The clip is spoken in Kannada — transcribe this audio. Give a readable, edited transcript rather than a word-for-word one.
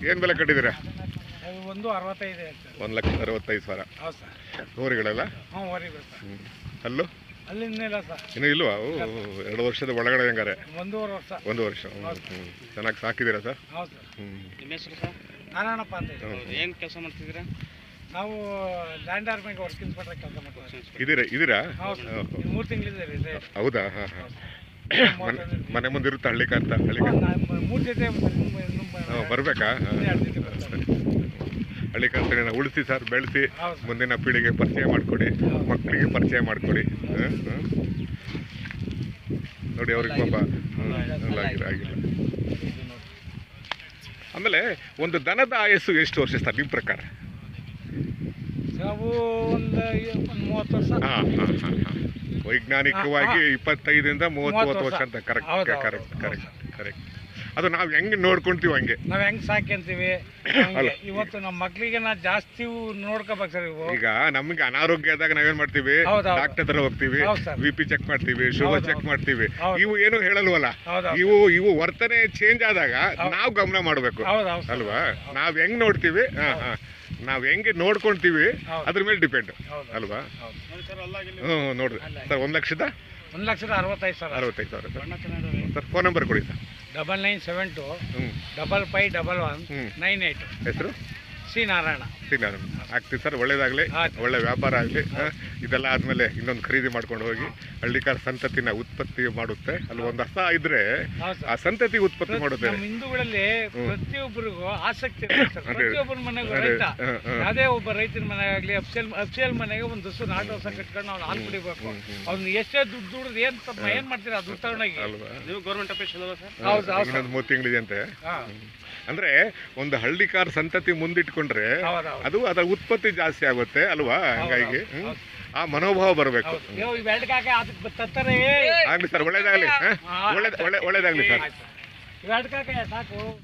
ಏನು ಬೆಲೆ ಕಟ್ಟಿದ್ದೀರಾ? ಒಂದು 65 1,65,000. ಹೌದು ಸರ್. ಊರುಗಳೆಲ್ಲ ಹ್ಞೂ ಹೊರಿಗಳು ಸರ್. ಅಲ್ಲೂ ಅಲ್ಲಿಂದಿಲ್ಲ ಸರ್. ಇನ್ನೂ ಇಲ್ವಾ? 2 ವರ್ಷದ ಒಳಗಡೆ ಹೆಂಗಾರೆ? 1.5 ವರ್ಷ. 1 ವರ್ಷ. ಚೆನ್ನಾಗಿ ಸಾಕಿದ್ದೀರಾ ಸರ್? ಹೌದು ಸರ್. ನಿಮ್ಮ ಹೆಸರು ಸರ್? ನಾರಾಯಣಪ್ಪ ಅಂತ ಹೇಳಿ. ಏನು ಕೆಲಸ ಮಾಡ್ತಿದ್ದೀರಾ? ನಾವು ಲ್ಯಾಂಡ್ ಆರ್ಮಿಗೆ ವರ್ಕ್ ಇನ್ಸ್ಪೆಕ್ಟರ್ ಕೆಲಸ ಮಾಡ್ತೀವಿ. ಇದೀರಾ? ಹೌದು 3 ತಿಂಗಳಿದೆ. ಹೌದಾ? ಹಾಂ ಹಾಂ. ಮನೆ ಮುಂದೆ ಇರುತ್ತೆ ಹಳ್ಳಿ ಕಾಂತ? 3 ಜೊತೆ ಬರಬೇಕಾ? ಹಳ್ಳಿ ಕಾಂತ ಉಳಿಸಿ ಸರ್, ಬೆಳೆಸಿ ಮುಂದಿನ ಪೀಳಿಗೆ ಪರಿಚಯ ಮಾಡಿಕೊಡಿ, ಮಕ್ಕಳಿಗೆ ಪರಿಚಯ ಮಾಡಿಕೊಡಿ. ನೋಡಿ ಅವ್ರಿಗೆ ಪಾಪ ಆಗಿಲ್ಲ. ಆಮೇಲೆ ಒಂದು ದನದ ಆಯಸ್ಸು ಎಷ್ಟು ವರ್ಷ ಸರ್ ನಿಮ್ಮ ಪ್ರಕಾರ? ನಾವು ಒಂದು 30 ವರ್ಷ. ಹಾಂ ಹಾಂ ಹಾಂ ಹಾಂ. ವೈಜ್ಞಾನಿಕವಾಗಿ 25ರಿಂದ 30 ವರ್ಷ ಅಂತ. ಕರೆಕ್ಟ್. ಅದು ನಾವು ಹೆಂಗೆ ನೋಡ್ಕೊಂತೀವಿ ಹಂಗೆ ನಾವು ಹೆಂಗೆ ಸಾಕ್ಯಂತೀವಿ. ಇವತ್ತು ನಮ್ಮ ಮಕ್ಕಳಿಗೆ ನಾವು ಜಾಸ್ತಿ ನೋಡ್ಕೋಬೇಕು ಸರ್. ಈಗ ನಮ್ಗೆ ಅನಾರೋಗ್ಯ ಆದಾಗ ನಾವೇನ್ ಮಾಡ್ತೀವಿ? ಡಾಕ್ಟರ್ ಹತ್ರ ಹೋಗ್ತೀವಿ, BP ಚೆಕ್ ಮಾಡ್ತೀವಿ, ಶುಗರ್ ಚೆಕ್ ಮಾಡ್ತೀವಿ. ಇವು ಏನು ಹೇಳಲ್ವಲ್ಲ, ಇವು ವರ್ತನೆ ಚೇಂಜ್ ಆದಾಗ ನಾವು ಗಮನ ಮಾಡ್ಬೇಕು ಅಲ್ವಾ? ನಾವ್ ಹೆಂಗ್ ನೋಡ್ತೀವಿ, ನಾವ್ ಹೆಂಗೆ ನೋಡ್ಕೊಂತೀವಿ ಅದ್ರ ಮೇಲೆ ಡಿಪೆಂಡ್ ಅಲ್ವಾ? ನೋಡ್ರಿ ಸರ್, 1,65,000 ಸರ್. ಫೋನ್ ನಂಬರ್ ಕೊಡಿ ಸರ್. 9972 551198. ಹೆಸರು? ಸಿ ನಾರಾಯಣ. ಆಗ್ತೀವಿ ಸರ್. ಒಳ್ಳೇದಾಗಲಿ, ಒಳ್ಳೆ ವ್ಯಾಪಾರ ಆಗಲಿ. ಇದೆಲ್ಲ ಆದಮೇಲೆ ಇನ್ನೊಂದು ಖರೀದಿ ಮಾಡ್ಕೊಂಡು ಹೋಗಿ ಹಳ್ಳಿಕಾರ ಸಂತತಿನ ಉತ್ಪತ್ತಿ ಮಾಡುತ್ತೆ. ಅಲ್ಲಿ ಒಂದು ಹಸ ಇದ್ರೆ ಆ ಸಂತತಿ ಉತ್ಪತ್ತಿ ಮಾಡುತ್ತೆ. ಹಿಂದೂಗಳಲ್ಲಿ ಪ್ರತಿಯೊಬ್ಬರಿಗೂ ಆಸಕ್ತಿ ಇದೆ ಸರ್. ಪ್ರತಿಯೊಬ್ಬರ ಮನೆಗೂ ರೈತ, ಯಾವುದೇ ಒಬ್ಬ ರೈತನ ಮನೆಯಾಗಲಿ ಅಫ್ಸಿಯಲ್ ಮನೆಗೆ ಒಂದು ಹಸು ನಾಟ ಹೊಸ ಕಟ್ಕೊಂಡು ಅವ್ನು ಹಾಲು ಕುಡಿಬೇಕು. ಅವ್ನು ಎಷ್ಟೇ ದುಡ್ಡು ದುಡಿದು ಏನ್ ಮಾಡ್ತೀರಾ ಅದು ತಗೊಂಡೋಗಿ. ನೀವು ಗೌರ್ಮೆಂಟ್ ಆಫೀಸ್ ಅಲ್ವಾ ಸರ್? ಇನ್ನೊಂದು 3 ತಿಂಗಳಿದೆ ಅಂತೆ. ಅಂದ್ರೆ ಒಂದು ಹಳ್ಳಿಕಾರ ಸಂತತಿ ಮುಂದಿಟ್ಕೊಂಡ್ರೆ ಅದು ಅದರ ಉತ್ಪತ್ತಿ ಜಾಸ್ತಿ ಆಗುತ್ತೆ ಅಲ್ವಾ? ಹಂಗಾಗಿ ಆ ಮನೋಭಾವ ಬರಬೇಕು. ಆಗ್ಲಿ ಸರ್, ಒಳ್ಳೇದಾಗ್ಲಿ. ಒಳ್ಳೇದಾಗ್ಲಿ ಸರ್. ಸಾಕು.